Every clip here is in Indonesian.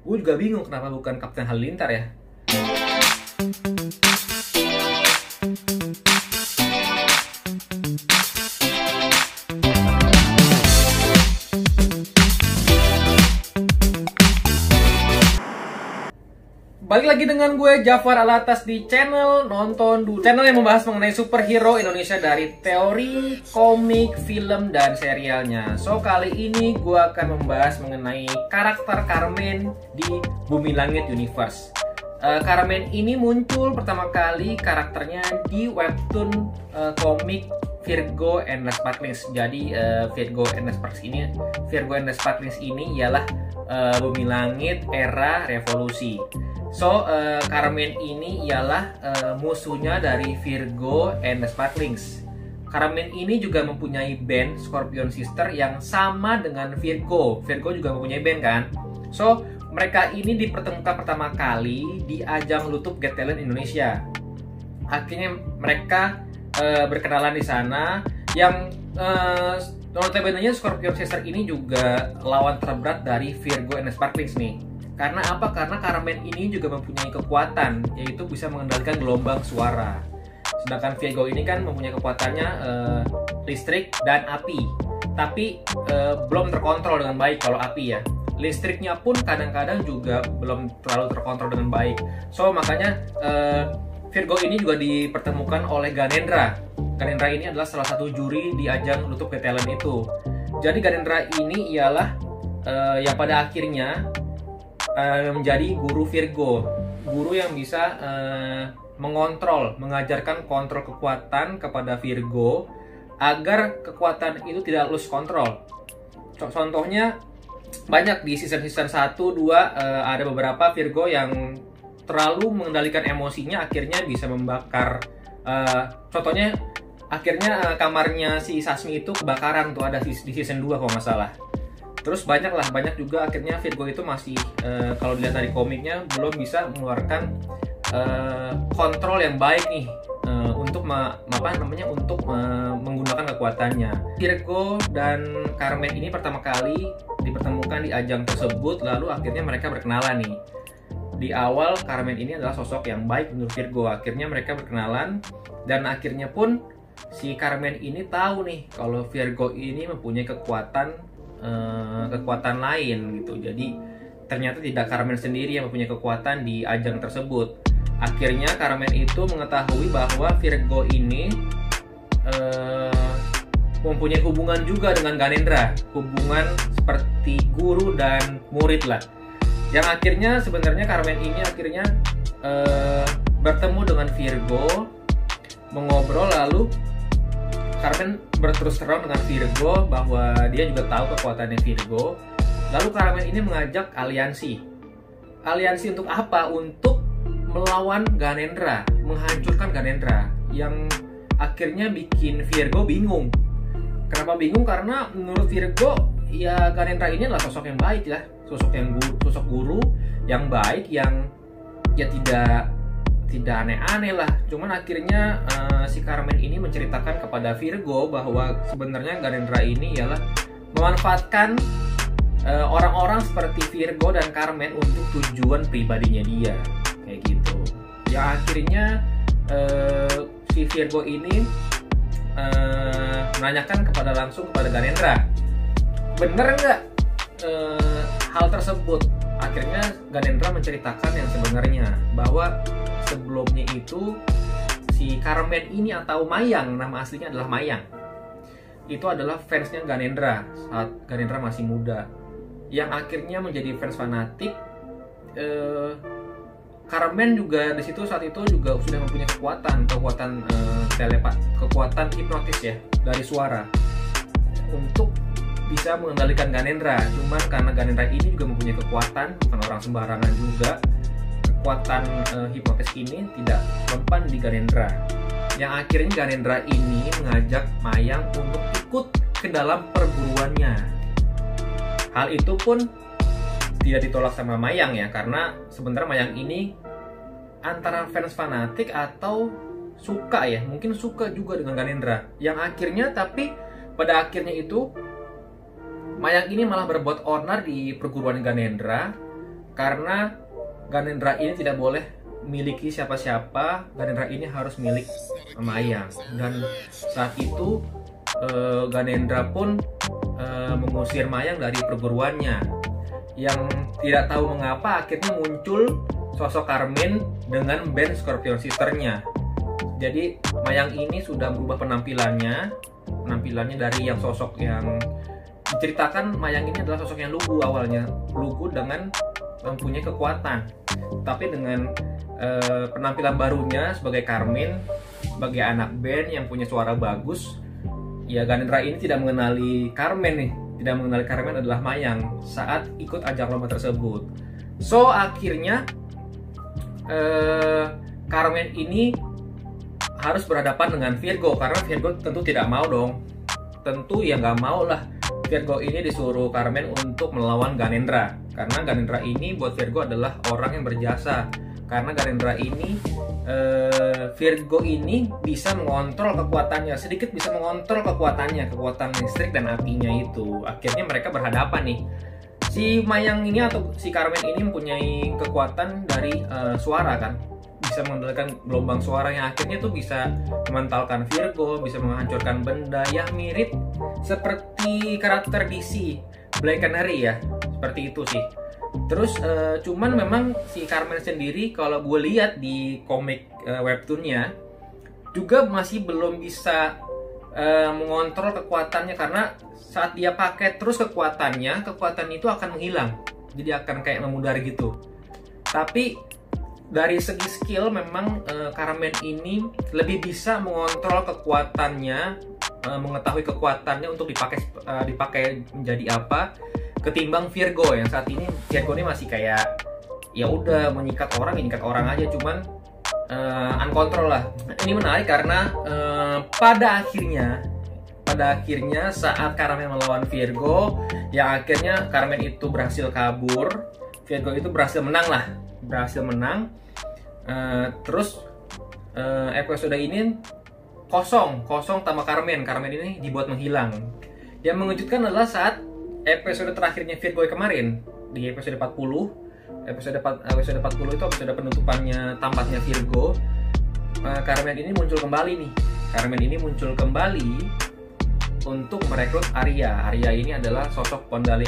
Gue juga bingung kenapa bukan Kapten Halilintar ya. Balik lagi dengan gue Jafar Alatas di channel Nonton Dulu, channel yang membahas mengenai superhero Indonesia dari teori, komik, film, dan serialnya. So kali ini gue akan membahas mengenai karakter Carmen di Bumi Langit Universe. Carmen ini muncul pertama kali karakternya di webtoon komik Virgo and the Sparklings. Jadi Virgo and the Sparklings ini ialah Bumi Langit era revolusi. So, Carmen ini ialah musuhnya dari Virgo and the Sparklings. Carmen ini juga mempunyai band Scorpion Sister yang sama dengan Virgo. Virgo juga mempunyai band kan? So, mereka ini dipertemukan pertama kali di ajang YouTube Got Talent Indonesia. Akhirnya mereka berkenalan di sana. Yang notabene-nya Scorpion Sister ini juga lawan terberat dari Virgo and the Sparklings nih. Karena apa? Karena Carmen ini juga mempunyai kekuatan, yaitu bisa mengendalikan gelombang suara. Sedangkan Virgo ini kan mempunyai kekuatannya listrik dan api. Tapi belum terkontrol dengan baik kalau api ya. Listriknya pun kadang-kadang juga belum terlalu terkontrol dengan baik. So makanya Virgo ini juga dipertemukan oleh Ganendra. Ganendra ini adalah salah satu juri di ajang YouTube Got Talent itu. Jadi Ganendra ini ialah yang pada akhirnya menjadi guru Virgo, guru yang bisa mengajarkan kontrol kekuatan kepada Virgo agar kekuatan itu tidak lose kontrol. Contohnya banyak di season 1, 2 ada beberapa Virgo yang terlalu mengendalikan emosinya akhirnya bisa membakar. Contohnya akhirnya kamarnya si Sasmi itu kebakaran tuh, ada di season 2 kalau nggak salah. Terus banyak juga akhirnya Virgo itu masih kalau dilihat dari komiknya belum bisa mengeluarkan kontrol yang baik nih untuk menggunakan kekuatannya. Virgo dan Carmen ini pertama kali dipertemukan di ajang tersebut, lalu akhirnya mereka berkenalan nih. Di awal Carmen ini adalah sosok yang baik menurut Virgo, akhirnya mereka berkenalan dan akhirnya pun si Carmen ini tahu nih kalau Virgo ini mempunyai kekuatan lain gitu. Jadi ternyata tidak Carmen sendiri yang mempunyai kekuatan di ajang tersebut. Akhirnya Carmen itu mengetahui bahwa Virgo ini mempunyai hubungan juga dengan Ganendra, hubungan seperti guru dan murid lah. Yang akhirnya sebenarnya Carmen ini akhirnya bertemu dengan Virgo, mengobrol, lalu Carmen berterus terang dengan Virgo bahwa dia juga tahu kekuatannya Virgo. Lalu Carmen ini mengajak aliansi. Aliansi untuk apa? Untuk melawan Ganendra, menghancurkan Ganendra. Yang akhirnya bikin Virgo bingung. Kenapa bingung? Karena menurut Virgo, ya Ganendra ini adalah sosok yang baik ya, sosok guru yang baik, yang ya tidak aneh-aneh lah. Cuman akhirnya si Carmen ini menceritakan kepada Virgo bahwa sebenarnya Ganendra ini ialah memanfaatkan orang-orang seperti Virgo dan Carmen untuk tujuan pribadinya dia, kayak gitu. Yang akhirnya si Virgo ini menanyakan langsung kepada Ganendra, bener nggak hal tersebut? Akhirnya Ganendra menceritakan yang sebenarnya, bahwa sebelumnya itu si Carmen ini atau Mayang, nama aslinya adalah Mayang, itu adalah fansnya Ganendra saat Ganendra masih muda, yang akhirnya menjadi fans fanatik. Carmen juga di situ saat itu juga sudah mempunyai kekuatan hipnotis ya dari suara untuk bisa mengendalikan Ganendra. Cuman karena Ganendra ini juga mempunyai kekuatan, bukan orang sembarangan juga, kekuatan hipnotis ini tidak mempan di Ganendra. Yang akhirnya Ganendra ini mengajak Mayang untuk ikut ke dalam perguruannya. Hal itu pun tidak ditolak sama Mayang ya, karena sebenarnya Mayang ini antara fans fanatik atau suka ya, mungkin suka juga dengan Ganendra. Yang akhirnya tapi pada akhirnya itu Mayang ini malah berbuat onar di perguruan Ganendra karena Ganendra ini tidak boleh miliki siapa-siapa. Ganendra ini harus milik Mayang. Dan saat itu Ganendra pun mengusir Mayang dari perguruannya. Yang tidak tahu mengapa akhirnya muncul sosok Carmen dengan band Scorpion Sister-nya. Jadi Mayang ini sudah berubah penampilannya dari yang sosok yang diceritakan. Mayang ini adalah sosok yang lugu awalnya, lugu dengan mempunyai kekuatan. Tapi dengan penampilan barunya sebagai Carmen, sebagai anak band yang punya suara bagus, ya Ganendra ini tidak mengenali Carmen nih, tidak mengenali Carmen adalah Mayang saat ikut ajang lomba tersebut. So akhirnya Carmen ini harus berhadapan dengan Virgo, karena Virgo tentu tidak mau dong, tentu ya nggak mau lah Virgo ini disuruh Carmen untuk melawan Ganendra, karena Ganendra ini buat Virgo adalah orang yang berjasa. Karena Ganendra ini Virgo ini bisa mengontrol kekuatannya, sedikit bisa mengontrol kekuatan listrik dan apinya itu. Akhirnya mereka berhadapan nih. Si Mayang ini atau si Carmen ini mempunyai kekuatan dari suara kan, bisa mengendalikan gelombang suara yang akhirnya tuh bisa mementalkan Virgo, bisa menghancurkan benda. Ya mirip seperti karakter DC Black Canary ya, seperti itu sih. Terus cuman memang si Carmen sendiri kalau gue lihat di komik webtoonnya juga masih belum bisa mengontrol kekuatannya, karena saat dia pakai terus kekuatan itu akan menghilang, jadi akan kayak memudar gitu. Tapi dari segi skill memang Carmen ini lebih bisa mengontrol kekuatannya, mengetahui kekuatannya untuk dipakai menjadi apa, ketimbang Virgo yang saat ini. Virgo ini masih kayak ya udah menyikat orang aja, cuman uncontrol lah. Ini menarik karena pada akhirnya saat Carmen melawan Virgo, yang akhirnya Carmen itu berhasil kabur, Virgo itu berhasil menang. Terus episode ini kosong tanpa Carmen ini dibuat menghilang. Yang mengejutkan adalah saat episode terakhirnya Virgo kemarin di episode 40. Episode 40 itu episode penutupannya tampaknya Virgo. Carmen ini muncul kembali untuk merekrut Arya. Arya ini adalah sosok pengendali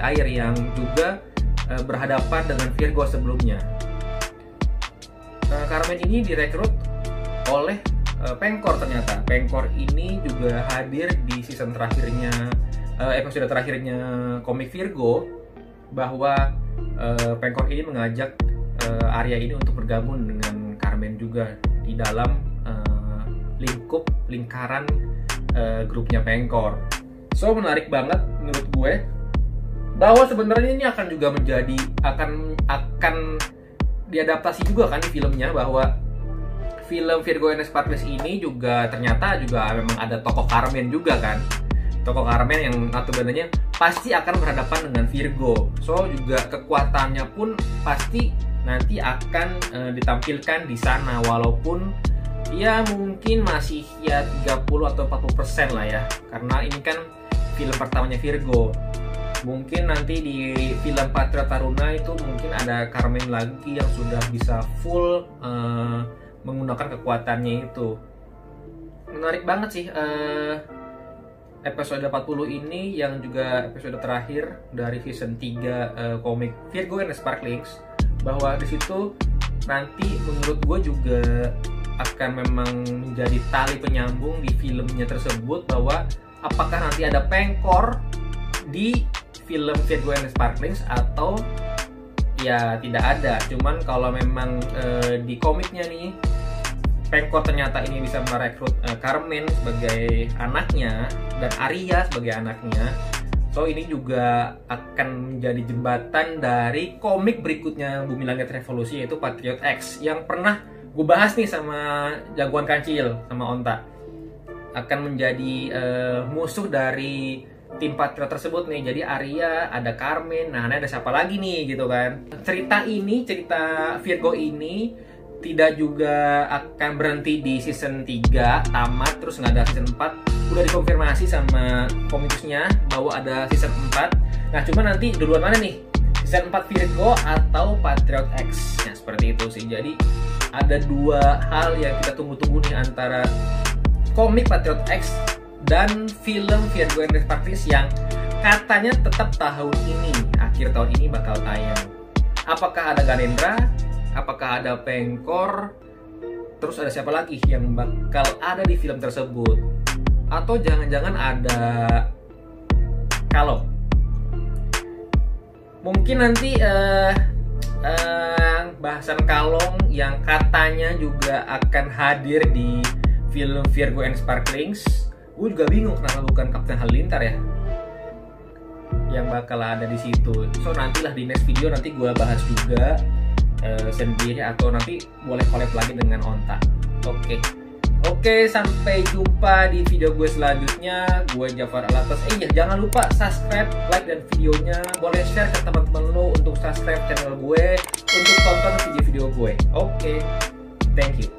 air yang juga berhadapan dengan Virgo sebelumnya. Carmen ini direkrut oleh Pengkor ternyata. Pengkor ini juga hadir di season terakhirnya, episode terakhirnya komik Virgo, bahwa Pengkor ini mengajak Arya ini untuk bergabung dengan Carmen juga di dalam lingkaran grupnya Pengkor. So menarik banget menurut gue, bahwa sebenarnya ini akan juga menjadi akan diadaptasi juga kan di filmnya, bahwa film Virgo and the Sparklings ini juga ternyata juga memang ada tokoh Carmen juga kan. Tokoh Carmen yang notabene pasti akan berhadapan dengan Virgo. So juga kekuatannya pun pasti nanti akan ditampilkan di sana, walaupun ya mungkin masih ya 30 atau 40% lah ya, karena ini kan film pertamanya Virgo. Mungkin nanti di film Patria Taruna itu mungkin ada Carmen lagi yang sudah bisa full menggunakan kekuatannya itu. Menarik banget sih episode 40 ini, yang juga episode terakhir dari season 3 komik Virgo and the Sparklings, bahwa di situ nanti menurut gue juga akan memang menjadi tali penyambung di filmnya tersebut, bahwa apakah nanti ada Pengkor di film Virgo and the Sparklings atau ya tidak ada. Cuman kalau memang di komiknya nih Pengkor ternyata ini bisa merekrut Carmen sebagai anaknya dan Arya sebagai anaknya. So ini juga akan menjadi jembatan dari komik berikutnya Bumi Langit Revolusi, yaitu Patriot X, yang pernah gue bahas nih sama Jagoan Kancil, sama Onta. Akan menjadi musuh dari tim Patriot tersebut nih. Jadi Arya, ada Carmen, nah ada siapa lagi nih gitu kan. Cerita Virgo ini tidak juga akan berhenti di season 3 tamat terus nggak ada season 4. Udah dikonfirmasi sama komikusnya bahwa ada season 4. Nah cuma nanti duluan mana nih, Z4 Virgo atau Patriot X. Nah, seperti itu sih. Jadi ada dua hal yang kita tunggu-tunggu nih antara komik Patriot X dan film Virgo and Spark Links yang katanya tetap tahun ini, akhir tahun ini bakal tayang. Apakah ada Ganendra? Apakah ada Pengkor? Terus ada siapa lagi yang bakal ada di film tersebut? Atau jangan-jangan ada Kalong? Mungkin nanti bahasan Kalong yang katanya juga akan hadir di film Virgo and Spark Links. Gue juga bingung kenapa bukan Kapten Halilintar ya yang bakal ada di situ. So nantilah di next video nanti gue bahas juga sendiri atau nanti boleh collab lagi dengan Onta. Oke, sampai jumpa di video gue selanjutnya. Gue Jafar Alatas. Jangan lupa subscribe, like dan videonya. Boleh share ke teman-teman lo untuk subscribe channel gue, untuk tonton video-video gue. Thank you.